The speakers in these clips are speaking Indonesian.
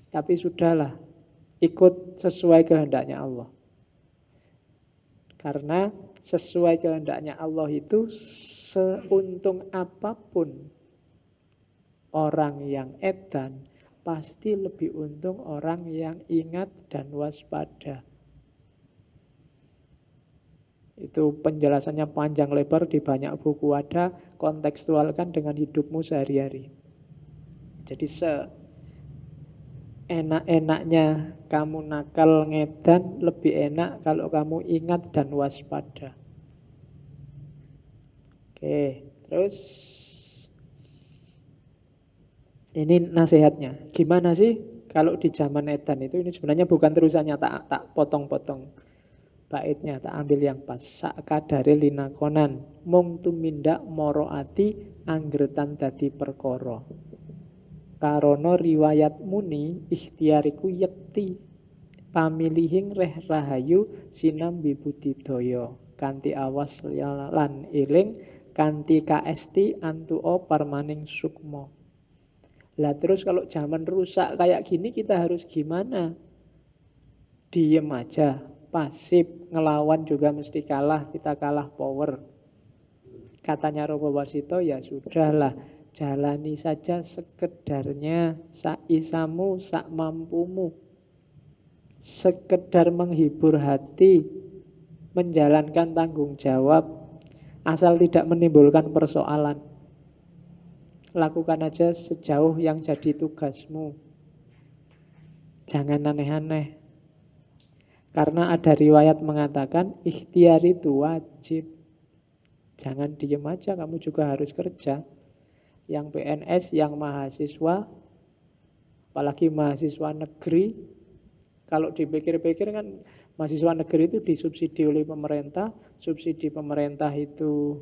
Tapi sudahlah, ikut sesuai kehendaknya Allah. Karena sesuai kehendaknya Allah itu seuntung apapun orang yang edan, pasti lebih untung orang yang ingat dan waspada. Itu penjelasannya panjang lebar di banyak buku ada, kontekstualkan dengan hidupmu sehari-hari. Jadi enak-enaknya kamu nakal ngedan, lebih enak kalau kamu ingat dan waspada. Oke, terus ini nasihatnya. Gimana sih kalau di zaman edan itu, ini sebenarnya bukan terusannya, tak potong-potong baitnya, tak ambil yang pas. Sakadare linakonan mung tumindak moro ati anggretan dadi perkara. Karono riwayat muni ikhtiariku yekti pamilihing reh rahayu sinambi budidaya kanthi awas lan eling kanthi kaesti antuo parmaning sukma. Lah terus kalau zaman rusak kayak gini kita harus gimana? Diem aja, pasif, ngelawan juga mesti kalah, kita kalah power. Katanya Rogo Warsito, ya sudahlah, jalani saja sekedarnya, saisamu, sak mampumu. Sekedar menghibur hati, menjalankan tanggung jawab, asal tidak menimbulkan persoalan. Lakukan aja sejauh yang jadi tugasmu. Jangan aneh-aneh. Karena ada riwayat mengatakan ikhtiar itu wajib. Jangan diem aja, kamu juga harus kerja. Yang PNS, yang mahasiswa, apalagi mahasiswa negeri, kalau dipikir-pikir kan mahasiswa negeri itu disubsidi oleh pemerintah. Subsidi pemerintah itu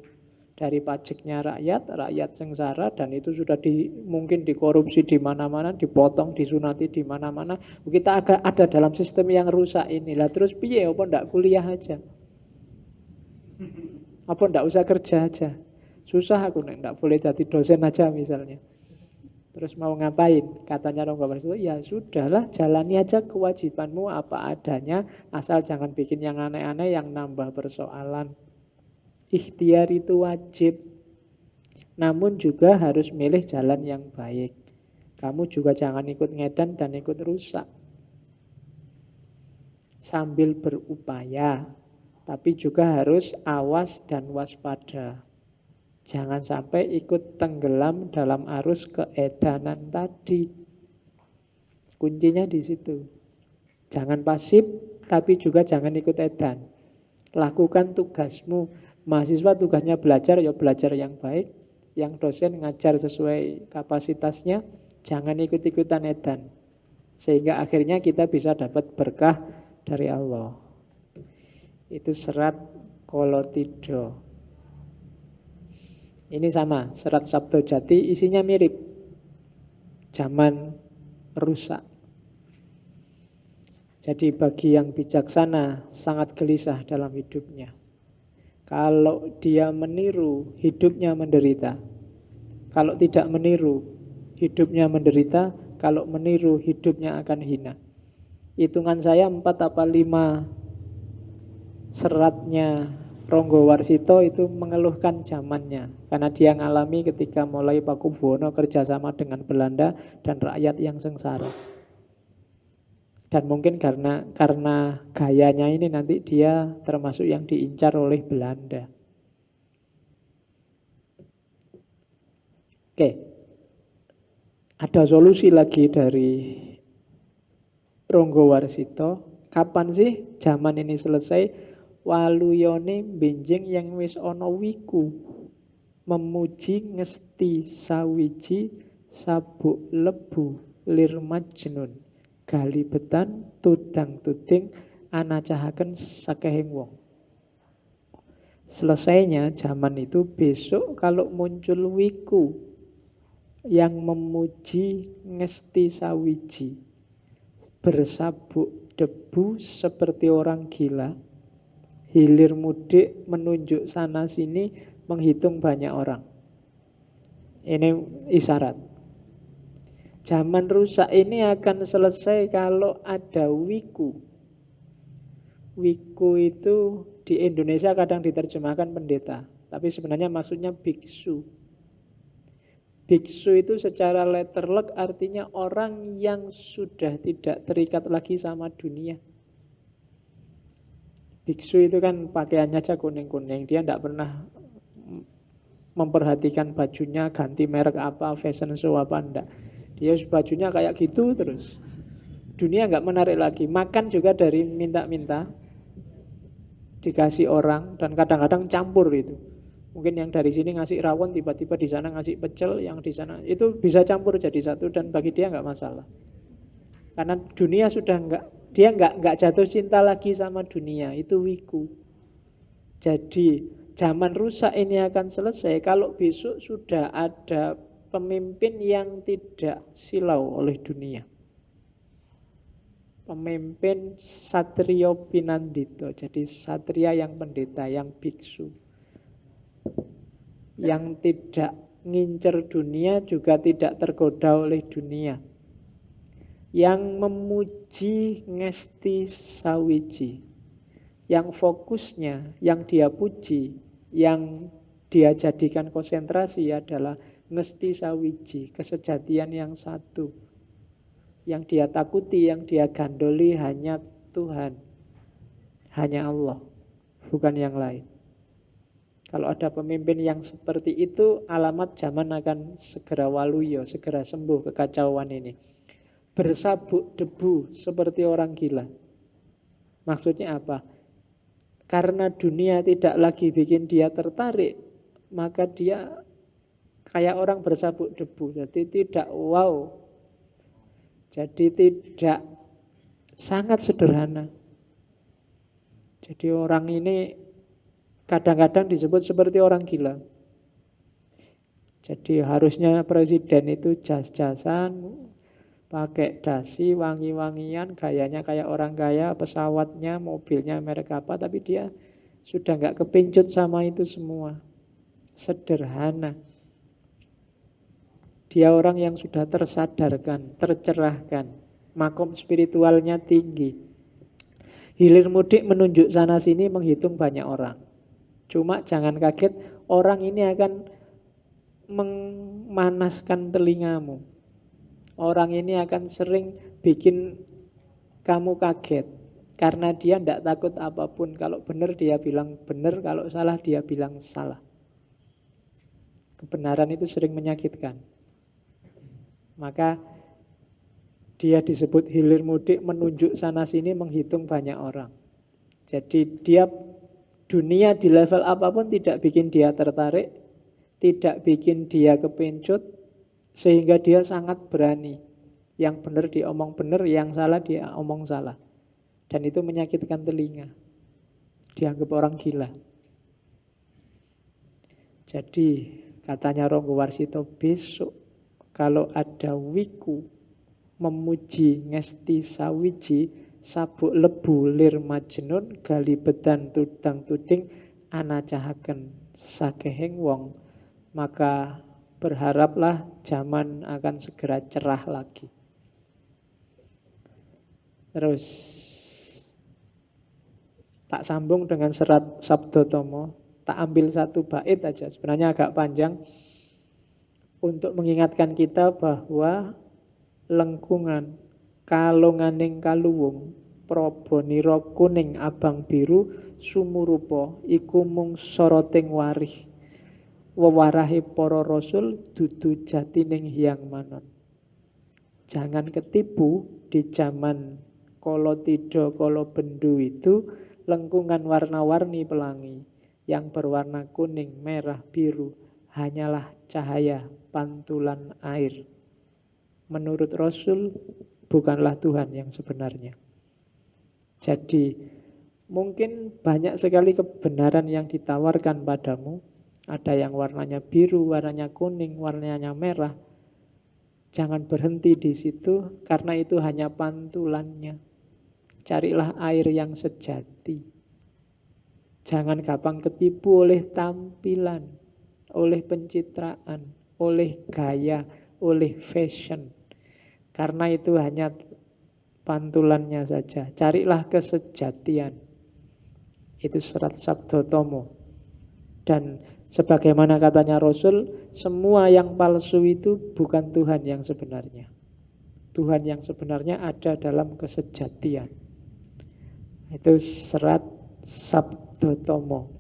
dari pajaknya rakyat sengsara, dan itu sudah mungkin dikorupsi di mana-mana, dipotong, disunati di mana-mana. Kita agak ada dalam sistem yang rusak inilah. Terus piye apa ndak kuliah aja? Apa ndak usah kerja aja? Susah aku ndak boleh jadi dosen aja misalnya. Terus mau ngapain? Katanya Ronggo Warsito, ya sudahlah, jalani aja kewajibanmu apa adanya, asal jangan bikin yang aneh-aneh yang nambah persoalan. Ikhtiar itu wajib, namun juga harus milih jalan yang baik. Kamu juga jangan ikut ngedan dan ikut rusak. Sambil berupaya, tapi juga harus awas dan waspada. Jangan sampai ikut tenggelam dalam arus keedanan tadi. Kuncinya di situ. Jangan pasif, tapi juga jangan ikut edan. Lakukan tugasmu. Mahasiswa tugasnya belajar, ya belajar yang baik. Yang dosen ngajar sesuai kapasitasnya. Jangan ikut-ikutan edan. Sehingga akhirnya kita bisa dapat berkah dari Allah. Itu serat Kolotido. Ini sama, serat Sabdo Jati isinya mirip. Zaman rusak. Jadi bagi yang bijaksana sangat gelisah dalam hidupnya. Kalau dia meniru, hidupnya menderita. Kalau tidak meniru, hidupnya menderita. Kalau meniru, hidupnya akan hina. Hitungan saya 4 apa 5 seratnya Ronggo Warsito itu mengeluhkan zamannya. Karena dia ngalami ketika mulai Pakubuwono kerjasama dengan Belanda dan rakyat yang sengsara. Dan mungkin karena gayanya ini nanti dia termasuk yang diincar oleh Belanda. Oke. Ada solusi lagi dari Ronggo Warsito. Kapan sih zaman ini selesai? Waluyone benjing yang wis ana wiku. Memuji ngesti sawiji sabuk lebu lir majnun. Galibetan tudang tuding anacahaken sakehing wong. Selesainya zaman itu besok kalau muncul wiku yang memuji ngesti sawiji, bersabuk debu seperti orang gila, hilir mudik menunjuk sana sini menghitung banyak orang. Ini isyarat. Zaman rusak ini akan selesai kalau ada wiku. Wiku itu di Indonesia kadang diterjemahkan pendeta, tapi sebenarnya maksudnya biksu. Biksu itu secara letterlek artinya orang yang sudah tidak terikat lagi sama dunia. Biksu itu kan pakaiannya aja kuning-kuning, dia tidak pernah memperhatikan bajunya ganti merek apa, fashion show apa, enggak. Dia bajunya kayak gitu terus. Dunia nggak menarik lagi. Makan juga dari minta-minta, dikasih orang, dan kadang-kadang campur itu. Mungkin yang dari sini ngasih rawon, tiba-tiba di sana ngasih pecel, yang di sana itu bisa campur jadi satu, dan bagi dia nggak masalah. Karena dunia sudah nggak, dia nggak jatuh cinta lagi sama dunia, itu wiku. Jadi zaman rusak ini akan selesai kalau besok sudah ada pemimpin yang tidak silau oleh dunia. Pemimpin Satrio Pinandito, jadi satria yang pendeta, yang biksu, yang tidak ngincer dunia juga tidak tergoda oleh dunia, yang memuji Ngesti Sawiji, yang fokusnya, yang dia puji, yang dia jadikan konsentrasi adalah Ngesti Sawiji, kesejatian yang satu. Yang dia takuti, yang dia gandoli hanya Tuhan, hanya Allah, bukan yang lain. Kalau ada pemimpin yang seperti itu, alamat zaman akan segera waluyo, segera sembuh kekacauan ini. Bersabuk debu seperti orang gila. Maksudnya apa? Karena dunia tidak lagi bikin dia tertarik, maka dia kayak orang bersabuk debu. Jadi tidak wow. Jadi tidak, sangat sederhana. Jadi orang ini kadang-kadang disebut seperti orang gila. Jadi harusnya presiden itu jas-jasan, pakai dasi, wangi-wangian, gayanya kayak orang kaya, pesawatnya, mobilnya merek apa, tapi dia sudah nggak kepincut sama itu semua. Sederhana. Dia orang yang sudah tersadarkan, tercerahkan, makom spiritualnya tinggi. Hilir mudik menunjuk sana sini menghitung banyak orang. Cuma jangan kaget, orang ini akan memanaskan telingamu. Orang ini akan sering bikin kamu kaget. Karena dia tidak takut apapun. Kalau benar dia bilang benar, kalau salah dia bilang salah. Kebenaran itu sering menyakitkan. Maka dia disebut hilir mudik menunjuk sana sini menghitung banyak orang. Jadi dia dunia di level apapun tidak bikin dia tertarik, tidak bikin dia kepincut, sehingga dia sangat berani. Yang benar diomong benar, yang salah dia omong salah. Dan itu menyakitkan telinga. Dianggap orang gila. Jadi katanya Ronggo Warsito, besok kalau ada wiku memuji Ngesti Sawiji, sabuk lebu lir majnun, galibetan tudang tuding, anacahaken sakehing wong, maka berharaplah zaman akan segera cerah lagi. Terus tak sambung dengan serat Sabdo Tomo, tak ambil satu bait aja, sebenarnya agak panjang, untuk mengingatkan kita bahwa lengkungan kalonganing kaluwung probonira kuning abang biru sumurupa iku mung soroting warih wewarahe para rasul dudu jatining hyang manon. Jangan ketipu di zaman kala tidha kala bendu itu lengkungan warna-warni pelangi yang berwarna kuning, merah, biru hanyalah cahaya pantulan air. Menurut Rasul bukanlah Tuhan yang sebenarnya. Jadi mungkin banyak sekali kebenaran yang ditawarkan padamu. Ada yang warnanya biru, warnanya kuning, warnanya merah. Jangan berhenti di situ karena itu hanya pantulannya. Carilah air yang sejati. Jangan gampang ketipu oleh tampilan, oleh pencitraan, oleh gaya, oleh fashion. Karena itu hanya pantulannya saja. Carilah kesejatian. Itu serat Sabdotomo. Dan sebagaimana katanya Rasul, semua yang palsu itu bukan Tuhan yang sebenarnya. Tuhan yang sebenarnya ada dalam kesejatian. Itu serat Sabdotomo.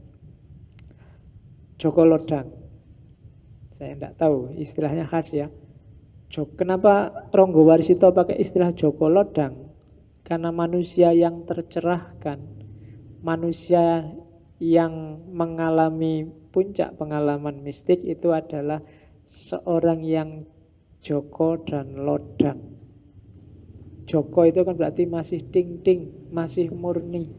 Joko Lodang. Saya tidak tahu, istilahnya khas ya. Kenapa Ronggo Warsito pakai istilah Joko Lodang? Karena manusia yang tercerahkan, manusia yang mengalami puncak pengalaman mistik itu adalah seorang yang Joko dan Lodang. Joko itu kan berarti masih ting-ting, masih murni,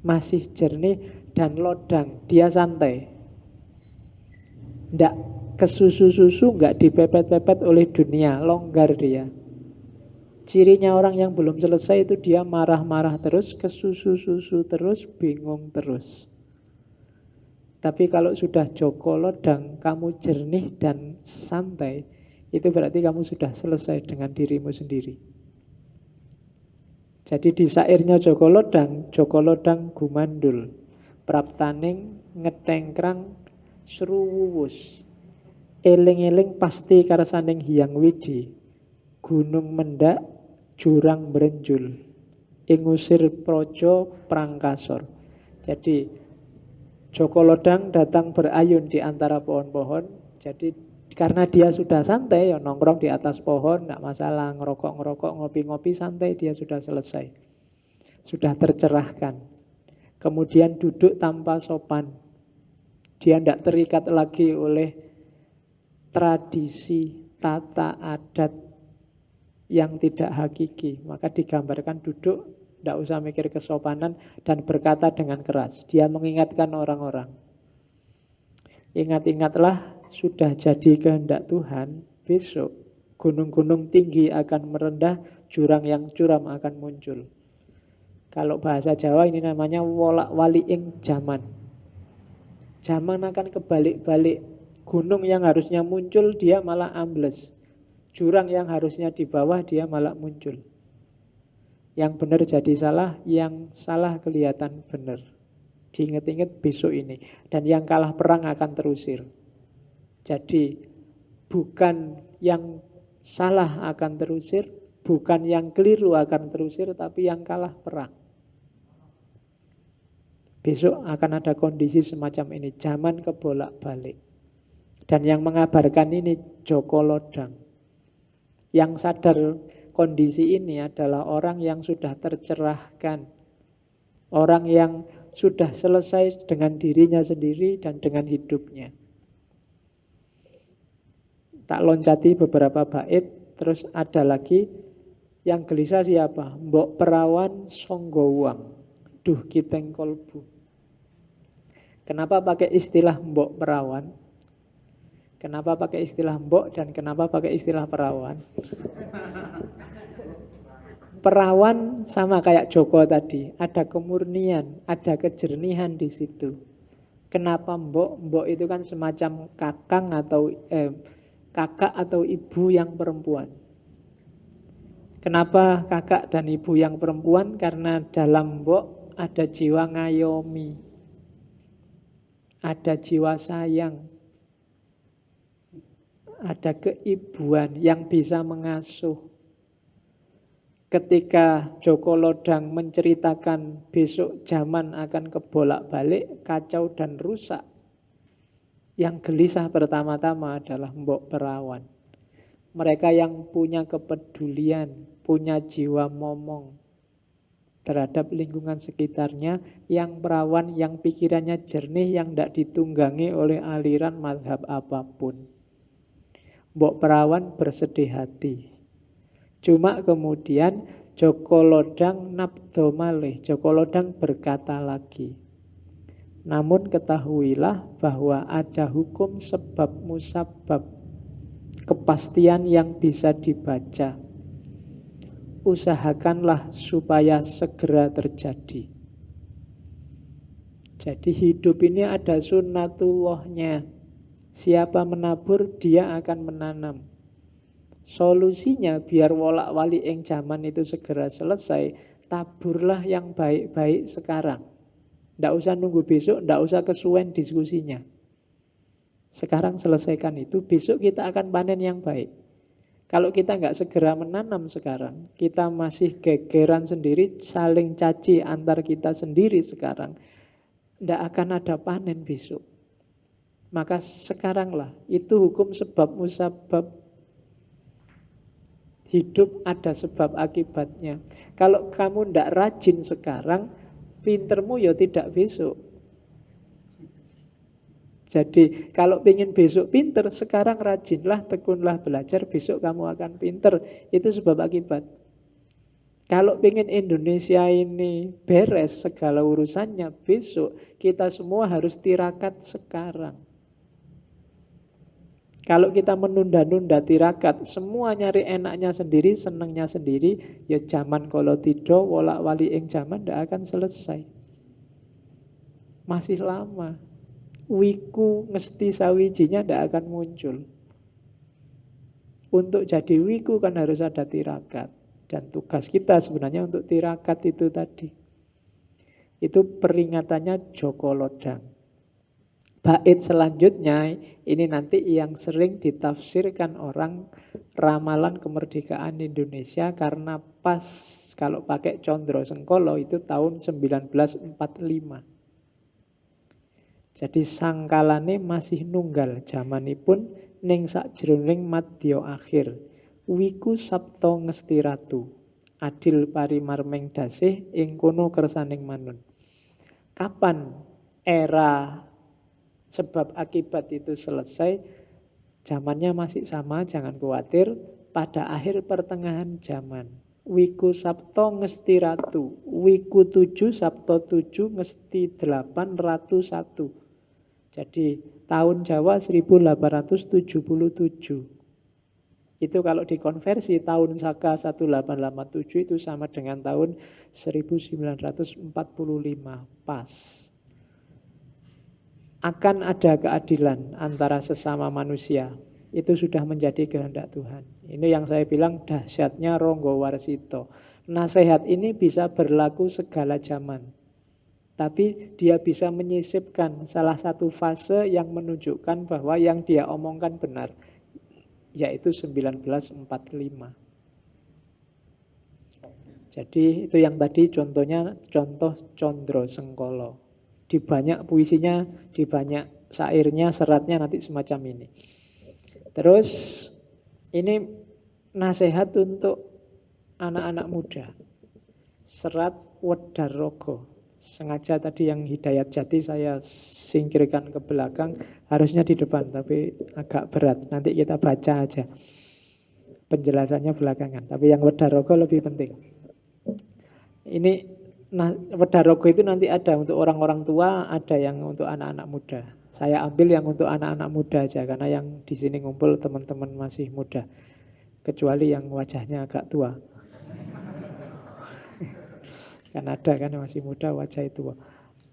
masih jernih, dan lodang, dia santai. Tidak kesusu-susu, nggak dipepet-pepet oleh dunia, longgar dia. Cirinya orang yang belum selesai itu dia marah-marah terus, kesusu-susu terus, bingung terus. Tapi kalau sudah Joko Lodang, kamu jernih dan santai, itu berarti kamu sudah selesai dengan dirimu sendiri. Jadi di sairnya Joko Lodang gumandul, praptaning ngetengkrang seruwus, eling-eling pasti karsaning hyang wiji, gunung mendak jurang berenjul, ingusir projo prangkasor. Jadi Joko Lodang datang berayun di antara pohon-pohon. Jadi karena dia sudah santai, ya nongkrong di atas pohon, tidak masalah, ngerokok-ngerokok, ngopi-ngopi, santai, dia sudah selesai. Sudah tercerahkan. Kemudian duduk tanpa sopan. Dia tidak terikat lagi oleh tradisi, tata adat yang tidak hakiki. Maka digambarkan duduk, tidak usah mikir kesopanan, dan berkata dengan keras. Dia mengingatkan orang-orang. Ingat-ingatlah, sudah jadi kehendak Tuhan, besok gunung-gunung tinggi akan merendah, jurang yang curam akan muncul. Kalau bahasa Jawa ini namanya wolak waliing zaman. Zaman akan kebalik-balik. Gunung yang harusnya muncul, dia malah ambles. Jurang yang harusnya di bawah, dia malah muncul. Yang benar jadi salah, yang salah kelihatan benar. Diingat-ingat besok ini. Dan yang kalah perang akan terusir. Jadi bukan yang salah akan terusir, bukan yang keliru akan terusir, tapi yang kalah perang. Besok akan ada kondisi semacam ini, zaman kebolak-balik. Dan yang mengabarkan ini Joko Lodang. Yang sadar kondisi ini adalah orang yang sudah tercerahkan. Orang yang sudah selesai dengan dirinya sendiri dan dengan hidupnya. Tak loncati beberapa bait. Terus ada lagi yang gelisah siapa? Mbok perawan songgowang, duh kiteng kolbu. Kenapa pakai istilah mbok perawan? Kenapa pakai istilah mbok dan kenapa pakai istilah perawan? Perawan sama kayak Joko tadi, ada kemurnian, ada kejernihan di situ. Kenapa mbok? Mbok itu kan semacam kakak atau ibu yang perempuan. Kenapa kakak dan ibu yang perempuan? Karena dalam mbok ada jiwa ngayomi, ada jiwa sayang, ada keibuan yang bisa mengasuh. Ketika Joko Lodang menceritakan besok zaman akan kebolak-balik, kacau dan rusak, yang gelisah pertama-tama adalah mbok perawan. Mereka yang punya kepedulian, punya jiwa momong terhadap lingkungan sekitarnya, yang perawan, yang pikirannya jernih, yang tidak ditunggangi oleh aliran mazhab apapun. Mbok perawan bersedih hati. Cuma kemudian Joko Lodang nabdo malih, Joko Lodang berkata lagi, namun ketahuilah bahwa ada hukum sebab musabab, kepastian yang bisa dibaca. Usahakanlah supaya segera terjadi. Jadi hidup ini ada sunnatullahnya. Siapa menabur, dia akan menanam. Solusinya biar wolak-walik ing zaman itu segera selesai, taburlah yang baik-baik sekarang. Ndak usah nunggu besok, ndak usah kesuwen diskusinya. Sekarang selesaikan itu, besok kita akan panen yang baik. Kalau kita nggak segera menanam sekarang, kita masih gegeran sendiri, saling caci antar kita sendiri sekarang, ndak akan ada panen besok. Maka sekaranglah, itu hukum sebab musabab. Hidup ada sebab akibatnya. Kalau kamu ndak rajin sekarang, pintermu ya tidak besok. Jadi kalau ingin besok pinter, sekarang rajinlah, tekunlah belajar, besok kamu akan pinter. Itu sebab akibat. Kalau ingin Indonesia ini beres segala urusannya besok, kita semua harus tirakat sekarang. Kalau kita menunda-nunda tirakat, semua nyari enaknya sendiri, senangnya sendiri, ya zaman kalau tidur, wolak-wali ing zaman tidak akan selesai. Masih lama. Wiku ngesti sawijinya tidak akan muncul. Untuk jadi wiku kan harus ada tirakat. Dan tugas kita sebenarnya untuk tirakat itu tadi. Itu peringatannya Joko Lodang. Bait selanjutnya ini nanti yang sering ditafsirkan orang ramalan kemerdekaan Indonesia karena pas kalau pakai Condro Sengkolo itu tahun 1945. Jadi sangkalane masih nunggal zamanipun ning sakjroning madya akhir. Wiku sapta ngesti ratu. Adil parimarmeng dasih ing kono kersaning manun. Kapan era sebab akibat itu selesai? Zamannya masih sama, jangan khawatir. Pada akhir pertengahan zaman. Wiku sapto ngesti ratu. Wiku 7 sapto 7 ngesti 8 ratu 1. Jadi tahun Jawa 1877. Itu kalau dikonversi tahun Saka 1887 itu sama dengan tahun 1945. Pas. Akan ada keadilan antara sesama manusia. Itu sudah menjadi kehendak Tuhan. Ini yang saya bilang dahsyatnya Ronggo Warsito. Nasihat ini bisa berlaku segala zaman. Tapi dia bisa menyisipkan salah satu fase yang menunjukkan bahwa yang dia omongkan benar, yaitu 1945. Jadi itu yang tadi contohnya, contoh Condro Sengkolo. Di banyak puisinya, di banyak syairnya, seratnya nanti semacam ini. Terus ini nasihat untuk anak-anak muda. Serat Wedarogo. Sengaja tadi yang Hidayat Jati saya singkirkan ke belakang, harusnya di depan, tapi agak berat. Nanti kita baca aja. Penjelasannya belakangan. Tapi yang Wedarogo lebih penting. Ini Wedarogo itu nanti ada untuk orang-orang tua, ada yang untuk anak-anak muda. Saya ambil yang untuk anak-anak muda aja, karena yang di sini ngumpul teman-teman masih muda. Kecuali yang wajahnya agak tua. Kan ada kan masih muda wajah itu.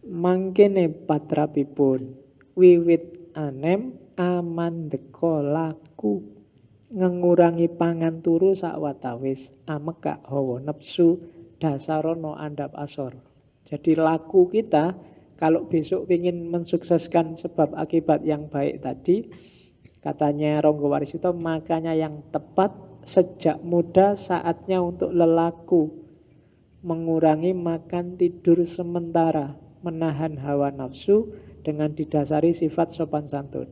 Mangkene patrapipun wiwit anem amandeka laku ngengurangi pangan turu sakwatawis amekak hawa nepsu dasarono andap asor. Jadi laku kita kalau besok ingin mensukseskan sebab akibat yang baik tadi, katanya Ronggo Warsito, makanya yang tepat sejak muda saatnya untuk lelaku. Mengurangi makan tidur sementara, menahan hawa nafsu dengan didasari sifat sopan santun.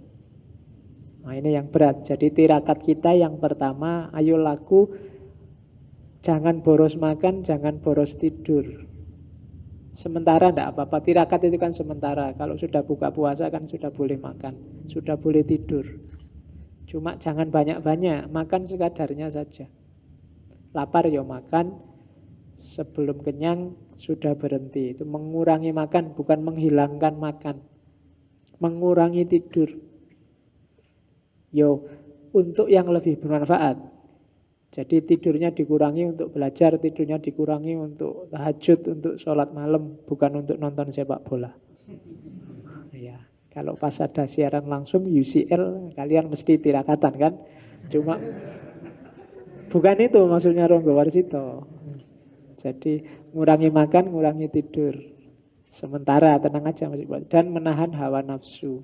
Nah ini yang berat. Jadi tirakat kita yang pertama, ayo laku, jangan boros makan, jangan boros tidur. Sementara tidak apa-apa, tirakat itu kan sementara. Kalau sudah buka puasa kan sudah boleh makan, sudah boleh tidur. Cuma jangan banyak-banyak, makan sekadarnya saja. Lapar ya makan, sebelum kenyang sudah berhenti. Itu mengurangi makan, bukan menghilangkan makan. Mengurangi tidur. Yo, untuk yang lebih bermanfaat. Jadi tidurnya dikurangi untuk belajar, tidurnya dikurangi untuk tahajud, untuk sholat malam, bukan untuk nonton sepak bola. Ya, kalau pas ada siaran langsung UCL, kalian mesti tirakatan kan? Bukan itu maksudnya Ronggo Warsito. Jadi ngurangi makan, ngurangi tidur. Sementara tenang aja masih boleh. Dan menahan hawa nafsu.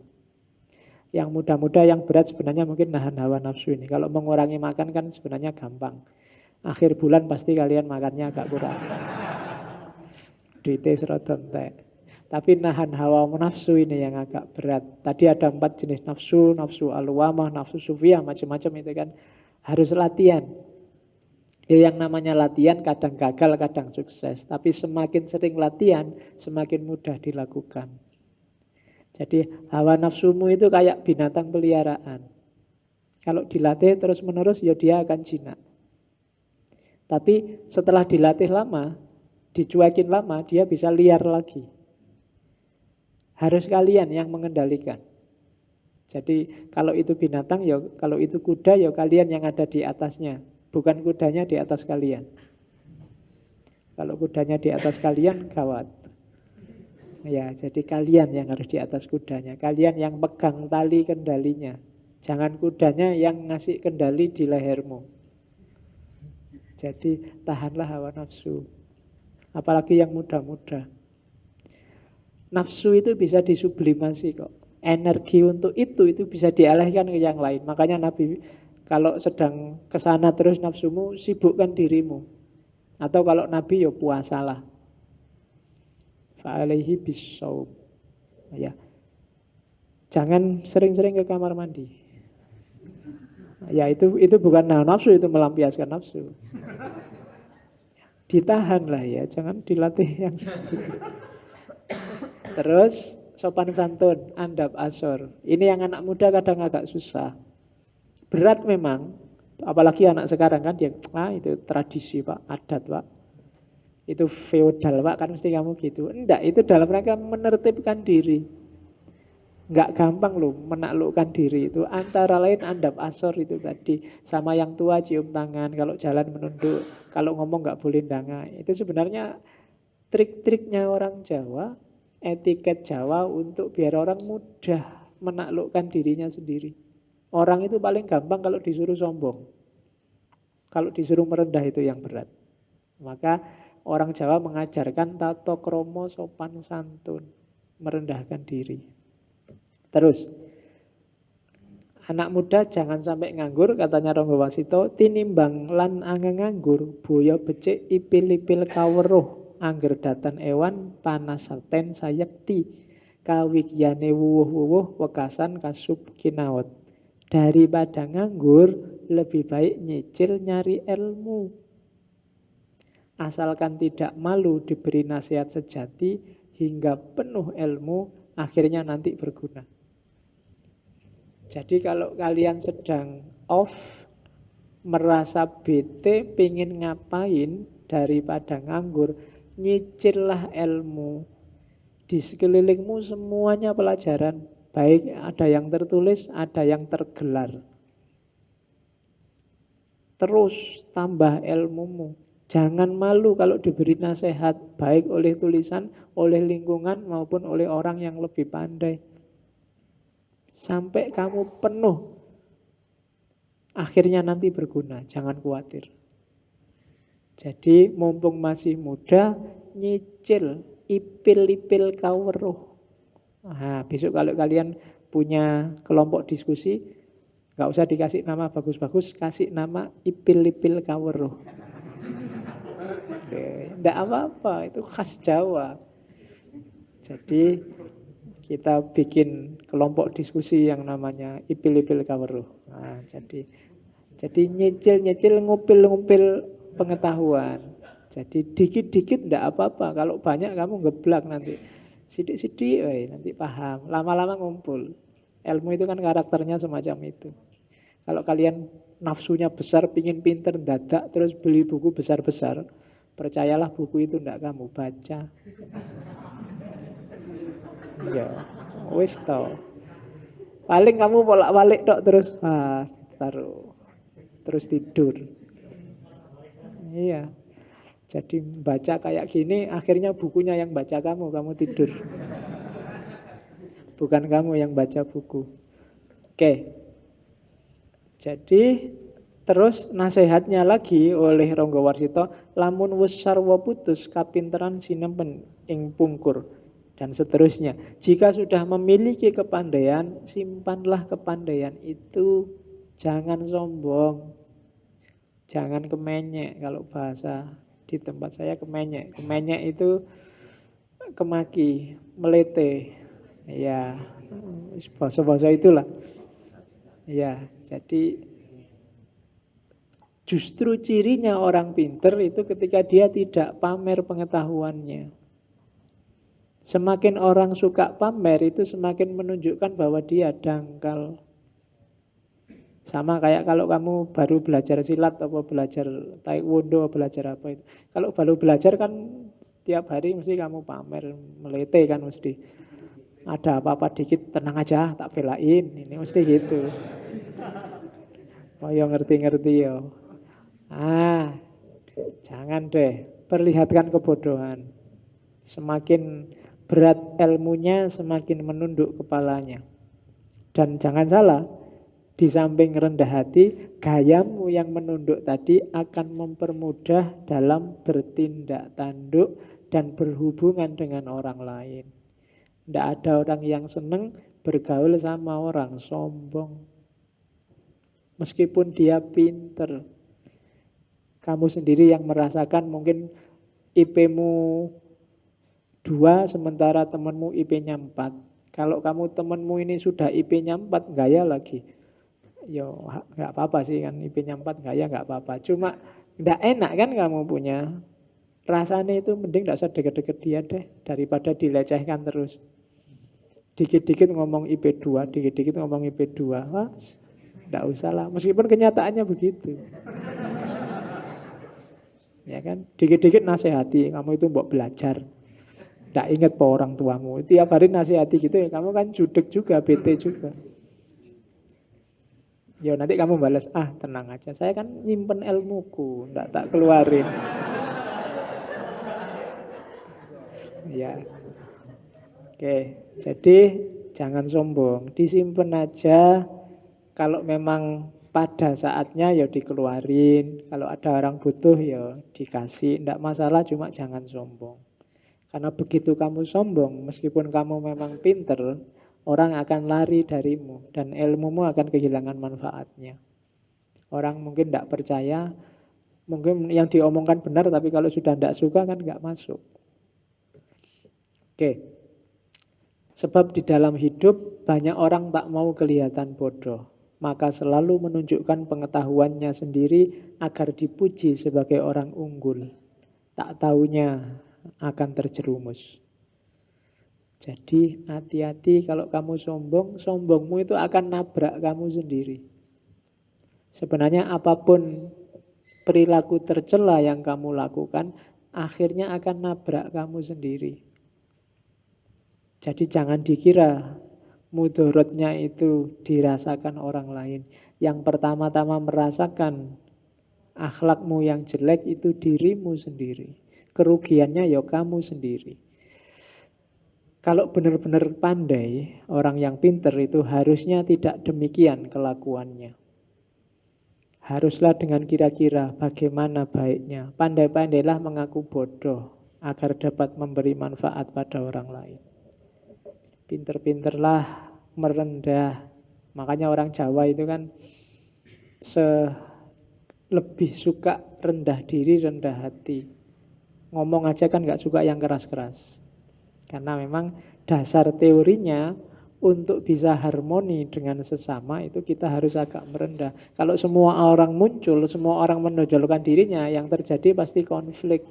Yang muda-muda, yang berat sebenarnya mungkin nahan hawa nafsu ini. Kalau mengurangi makan kan sebenarnya gampang. Akhir bulan pasti kalian makannya agak kurang. Duitnya serodon entek. Tapi nahan hawa nafsu ini yang agak berat. Tadi ada 4 jenis nafsu, nafsu al-lawamah, nafsu sufiyah, macam-macam itu kan. Harus latihan. Ya, yang namanya latihan kadang gagal, kadang sukses. Tapi semakin sering latihan, semakin mudah dilakukan. Jadi hawa nafsumu itu kayak binatang peliharaan. Kalau dilatih terus-menerus, ya dia akan jinak. Tapi setelah dilatih lama, dicuekin lama, dia bisa liar lagi. Harus kalian yang mengendalikan. Jadi kalau itu binatang, ya kalau itu kuda, ya kalian yang ada di atasnya. Bukan kudanya di atas kalian. Kalau kudanya di atas kalian, gawat. Ya, jadi kalian yang harus di atas kudanya. Kalian yang pegang tali kendalinya. Jangan kudanya yang ngasih kendali di lehermu. Jadi tahanlah hawa nafsu. Apalagi yang muda-muda. Nafsu itu bisa disublimasi kok. Energi untuk itu bisa dialihkan ke yang lain. Makanya Nabi kalau sedang kesana terus nafsumu, sibukkan dirimu. Atau kalau Nabi ya puasalah. Fa'alaihi bisawm. Ya. Jangan sering-sering ke kamar mandi. Ya itu bukan nafsu, itu melampiaskan nafsu. Ditahan lah ya, jangan dilatih yang gitu. Terus sopan santun, andap asor. Ini yang anak muda kadang agak susah. Berat memang, apalagi anak sekarang kan dia, itu tradisi Pak, adat Pak. Itu feodal Pak, kan mesti kamu gitu. Enggak, itu dalam rangka menertibkan diri. Enggak gampang loh menaklukkan diri itu. Antara lain andap asor itu tadi. Sama yang tua cium tangan, kalau jalan menunduk, kalau ngomong enggak boleh ndanga. Itu sebenarnya trik-triknya orang Jawa, etiket Jawa untuk biar orang mudah menaklukkan dirinya sendiri. Orang itu paling gampang kalau disuruh sombong. Kalau disuruh merendah itu yang berat. Maka orang Jawa mengajarkan tato kromo sopan santun, merendahkan diri. Terus, anak muda jangan sampai nganggur, katanya Ronggo Warsito, tinimbang lan angin nganggur, boyo becik ipil-ipil kaweruh. Angger datan ewan panasaten sayekti kawikyane wuwuh-wuwuh wekasan kasub kinaot. Daripada nganggur lebih baik nyicil nyari ilmu. Asalkan tidak malu diberi nasihat sejati hingga penuh ilmu, akhirnya nanti berguna. Jadi kalau kalian sedang off, merasa bete, pengen ngapain daripada nganggur, nyicillah ilmu. Di sekelilingmu semuanya pelajaran. Baik ada yang tertulis, ada yang tergelar. Terus tambah ilmumu. Jangan malu kalau diberi nasihat, baik oleh tulisan, oleh lingkungan, maupun oleh orang yang lebih pandai. Sampai kamu penuh, akhirnya nanti berguna, jangan khawatir. Jadi mumpung masih muda, nyicil, ipil-ipil kaweruh. Nah, besok kalau kalian punya kelompok diskusi, gak usah dikasih nama bagus-bagus, kasih nama ipil-ipil kaweruh. Tidak apa-apa, itu khas Jawa. Jadi kita bikin kelompok diskusi yang namanya ipil-ipil kaweruh. Nah, jadi nyicil-nyicil, ngupil-ngupil pengetahuan. Jadi dikit-dikit tidak apa-apa. Kalau banyak kamu geblak nanti. Sidik-sidik, nanti paham. Lama-lama ngumpul. Ilmu itu kan karakternya semacam itu. Kalau kalian nafsunya besar, pingin pinter, dadak, terus beli buku besar-besar, percayalah buku itu tidak kamu baca. Ya, wis tau. Paling kamu bolak-balik tok terus, taruh, terus tidur. Iya. Jadi baca kayak gini, akhirnya bukunya yang baca kamu tidur. Bukan kamu yang baca buku. Oke. Jadi Terus nasihatnya lagi oleh Rangga Warsita, lamun wis sarwa putus kapinteran sinempen ing pungkur dan seterusnya. Jika sudah memiliki kepandaian, simpanlah kepandaian itu, jangan sombong, jangan kemenyek. Kalau bahasa di tempat saya kemenyek. Kemenyek itu kemaki, melete. Ya, bahasa-bahasa itulah. Ya, jadi justru cirinya orang pinter itu ketika dia tidak pamer pengetahuannya. Semakin orang suka pamer itu semakin menunjukkan bahwa dia dangkal. Sama kayak kalau kamu baru belajar silat atau belajar taekwondo, belajar apa itu. Kalau baru belajar kan tiap hari mesti kamu pamer, melete kan mesti. Ada apa-apa dikit, tenang aja, tak belain. Ini mesti gitu. Oh ya ngerti-ngerti ya. Ah, jangan deh, perlihatkan kebodohan. Semakin berat ilmunya, semakin menunduk kepalanya. Dan jangan salah, di samping rendah hati, gayamu yang menunduk tadi akan mempermudah dalam bertindak tanduk dan berhubungan dengan orang lain. Tidak ada orang yang senang bergaul sama orang sombong. Meskipun dia pinter. Kamu sendiri yang merasakan mungkin IP-mu 2 sementara temanmu IP-nya 4. Kalau kamu temanmu ini sudah IP-nya 4, gaya lagi. Yo, nggak apa-apa sih kan IP-nya 4 gaya nggak apa-apa. Cuma nggak enak kan kamu punya. Rasanya itu mending nggak usah deket-deket dia deh daripada dilecehkan terus. Dikit-dikit ngomong IP2, dikit-dikit ngomong IP2. Wah, nggak usah lah. Meskipun kenyataannya begitu. Ya kan, dikit-dikit nasihati, kamu itu mbok belajar. Nggak inget po orang tuamu. Tiap hari nasihati gitu ya, kamu kan judek juga, bete juga. Ya nanti kamu balas, ah tenang aja, saya kan nyimpen ilmuku, nggak tak keluarin. Ya, oke. Jadi jangan sombong, disimpan aja. Kalau memang pada saatnya ya dikeluarin. Kalau ada orang butuh ya dikasih. Tidak masalah, cuma jangan sombong. Karena begitu kamu sombong, meskipun kamu memang pinter, orang akan lari darimu. Dan ilmumu akan kehilangan manfaatnya. Orang mungkin tidak percaya, mungkin yang diomongkan benar, tapi kalau sudah tidak suka kan nggak masuk. Oke. Sebab di dalam hidup banyak orang tak mau kelihatan bodoh. Maka selalu menunjukkan pengetahuannya sendiri agar dipuji sebagai orang unggul. Tak taunya akan terjerumus. Jadi hati-hati kalau kamu sombong, sombongmu itu akan nabrak kamu sendiri. Sebenarnya apapun perilaku tercela yang kamu lakukan, akhirnya akan nabrak kamu sendiri. Jadi jangan dikira mudorotnya itu dirasakan orang lain. Yang pertama-tama merasakan akhlakmu yang jelek itu dirimu sendiri. Kerugiannya ya kamu sendiri. Kalau benar-benar pandai, orang yang pinter itu harusnya tidak demikian kelakuannya. Haruslah dengan kira-kira bagaimana baiknya. Pandai-pandailah mengaku bodoh agar dapat memberi manfaat pada orang lain. Pinter-pinterlah merendah. Makanya orang Jawa itu kan lebih suka rendah diri, rendah hati. Ngomong aja kan gak suka yang keras-keras. Karena memang dasar teorinya untuk bisa harmoni dengan sesama itu kita harus agak merendah. Kalau semua orang muncul, semua orang menonjolkan dirinya, yang terjadi pasti konflik.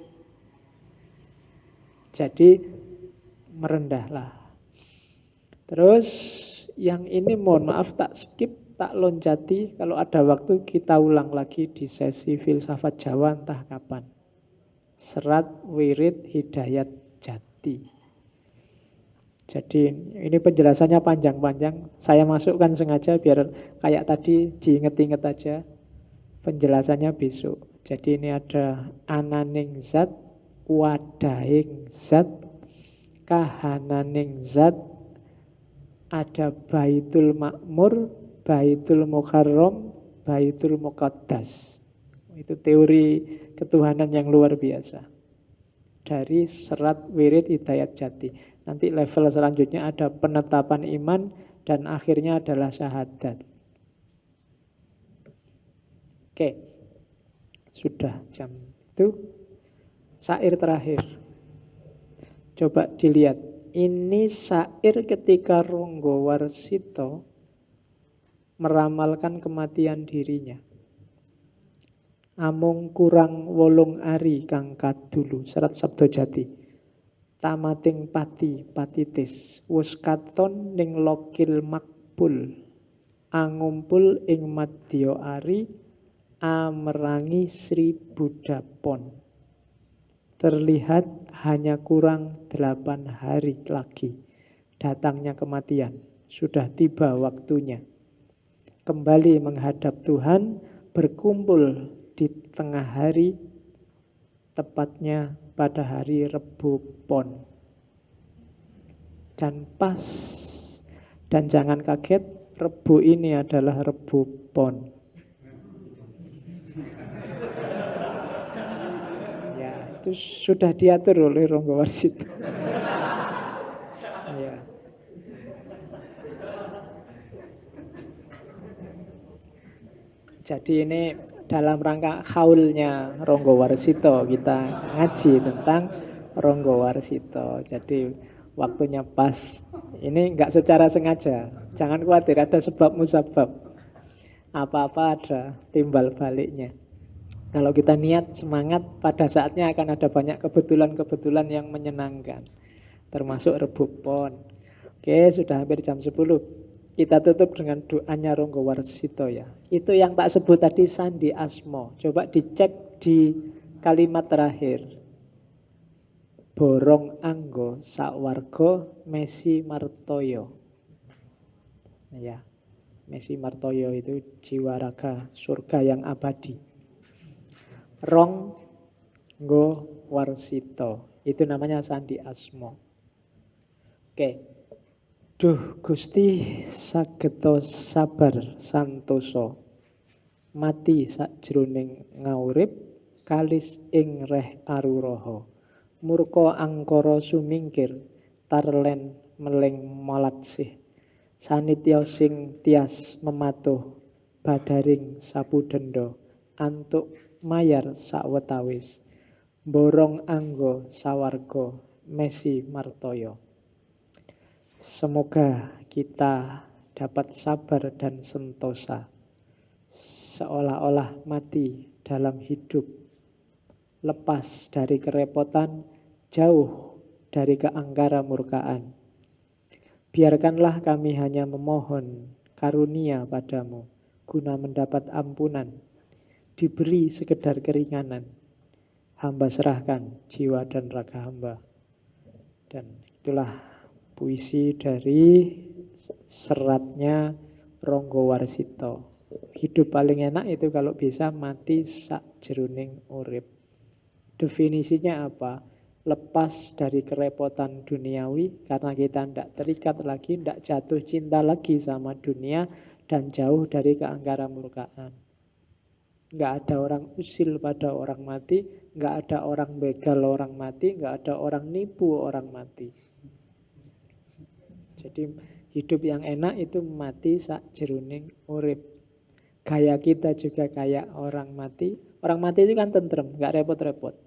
Jadi merendahlah. Terus yang ini mohon maaf tak skip, tak loncati. Kalau ada waktu kita ulang lagi di sesi filsafat Jawa entah kapan. Serat Wirid Hidayat Jati. Jadi ini penjelasannya panjang-panjang. Saya masukkan sengaja biar kayak tadi diinget-inget aja. Penjelasannya besok. Jadi ini ada ananing zat, wadahing zat, kahananing zat, ada Baitul Makmur, Baitul Mukarram, Baitul Muqaddas. Itu teori ketuhanan yang luar biasa. Dari serat wirid Hidayat Jati. Nanti level selanjutnya ada penetapan iman dan akhirnya adalah syahadat. Oke, sudah jam itu. Syair terakhir. Coba dilihat. Ini syair ketika Ronggowarsito meramalkan kematian dirinya. Amung kurang wolung ari kang kadulu, serat Sabda Jati. Tamating pati patitis, wus katon ning lokil makbul. Angumpul ing madya ari, amerangi Sri Budapon. Terlihat hanya kurang 8 hari lagi datangnya kematian. Sudah tiba waktunya. Kembali menghadap Tuhan, berkumpul di tengah hari, tepatnya pada hari Rebu Pon. Dan pas, dan jangan kaget, Rebu ini adalah Rebu Pon. Itu sudah diatur oleh Ronggowarsito. Ya. Jadi ini dalam rangka haulnya Ronggowarsito kita ngaji tentang Ronggowarsito. Jadi waktunya pas. Ini enggak secara sengaja. Jangan khawatir, ada sebab musabab. Apa-apa ada timbal baliknya. Kalau kita niat, semangat, pada saatnya akan ada banyak kebetulan-kebetulan yang menyenangkan. Termasuk Rebu Pon. Oke, sudah hampir jam 10. Kita tutup dengan doanya Ronggowarsito ya. Itu yang tak sebut tadi Sandi Asmo. Coba dicek di kalimat terakhir. Borong anggo sakwarga Mesi Martoyo. Ya, Mesi Martoyo itu jiwa raga surga yang abadi. Ronggowarsito. Itu namanya Sandi Asmo. Oke. Duh Gusti sageta sabar santoso. Mati sakjroning ngaurip kalis ing reh aruroho. Murka angkara sumingkir tarlen meleng molatsih. Sanitya sing tias mematuh badaring sapudenda antuk mayar sawetawis. Borong anggo sawarga Mesi Martoyo. Semoga kita dapat sabar dan sentosa. Seolah-olah mati dalam hidup. Lepas dari kerepotan, jauh dari keangkara murkaan. Biarkanlah kami hanya memohon karunia padamu, guna mendapat ampunan. Diberi sekedar keringanan. Hamba serahkan jiwa dan raga hamba. Dan itulah puisi dari seratnya Ronggowarsito. Hidup paling enak itu kalau bisa mati sakjroning urip. Definisinya apa? Lepas dari kerepotan duniawi karena kita tidak terikat lagi, tidak jatuh cinta lagi sama dunia, dan jauh dari keangkara murkaan. Nggak ada orang usil pada orang mati, nggak ada orang begal orang mati, nggak ada orang nipu orang mati. Jadi hidup yang enak itu mati sakjroning urip. Gaya kita juga kayak orang mati. Orang mati itu kan tentrem, nggak repot-repot.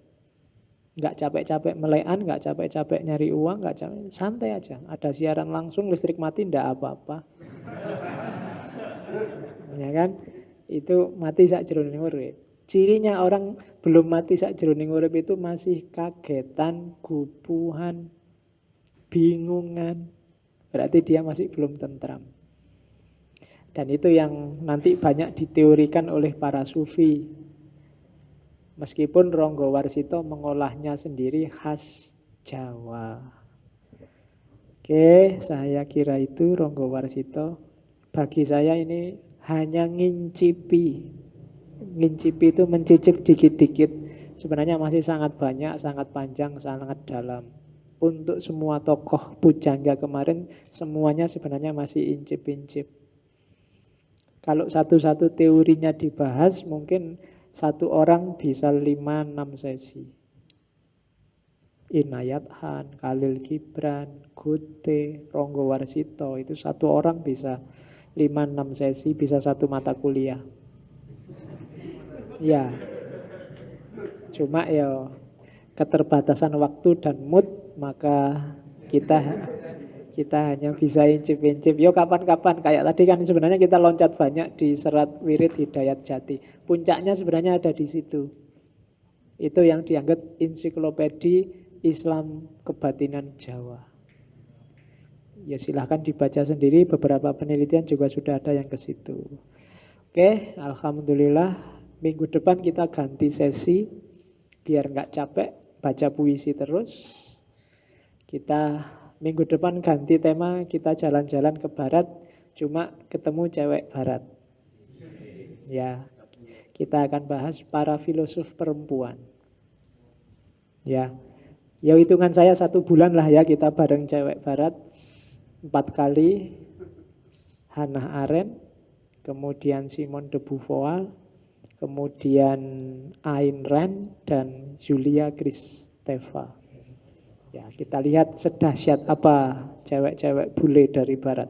Nggak capek-capek melekan, nggak capek-capek nyari uang, nggak capek, santai aja. Ada siaran langsung, listrik mati, ndak apa-apa. Ya kan? Itu mati sakjroning urip. Cirinya orang belum mati sakjroning urip itu masih kagetan, gupuhan, bingungan. Berarti dia masih belum tentram. Dan itu yang nanti banyak diteorikan oleh para sufi. Meskipun Ronggowarsito mengolahnya sendiri khas Jawa. Oke, saya kira itu Ronggowarsito. Bagi saya ini hanya ngincipi. Ngincipi itu mencicip dikit-dikit. Sebenarnya masih sangat banyak, sangat panjang, sangat dalam. Untuk semua tokoh pujangga kemarin, semuanya sebenarnya masih incip-incip. Kalau satu-satu teorinya dibahas, mungkin satu orang bisa 5-6 sesi. Inayat Han, Khalil Gibran, Gote, Ronggo Warsito, itu satu orang bisa 5-6 sesi, bisa satu mata kuliah. Ya, cuma ya keterbatasan waktu dan mood, maka kita kita hanya bisa incip-incip. Yo kapan-kapan, kayak tadi kan sebenarnya kita loncat banyak di serat wirid Hidayat Jati. Puncaknya sebenarnya ada di situ. Itu yang dianggap ensiklopedi Islam kebatinan Jawa. Ya silahkan dibaca sendiri, beberapa penelitian juga sudah ada yang ke situ. Oke, alhamdulillah. Minggu depan kita ganti sesi, biar nggak capek baca puisi terus. Kita minggu depan ganti tema, kita jalan-jalan ke barat, cuma ketemu cewek barat. Ya, kita akan bahas para filosof perempuan. Ya, ya hitungan saya 1 bulan lah ya kita bareng cewek barat. 4 kali Hannah Arendt, kemudian Simone de Beauvoir, kemudian Ayn Rand, dan Julia Kristeva. Ya, kita lihat sedahsyat apa cewek-cewek bule dari barat,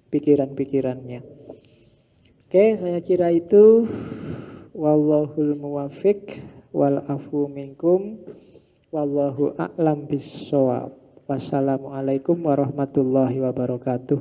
pikiran-pikirannya. Oke, saya kira itu. Wallahul muwafiq wal afu minkum. Wallahu a'lam bissawab. Wassalamualaikum warahmatullahi wabarakatuh.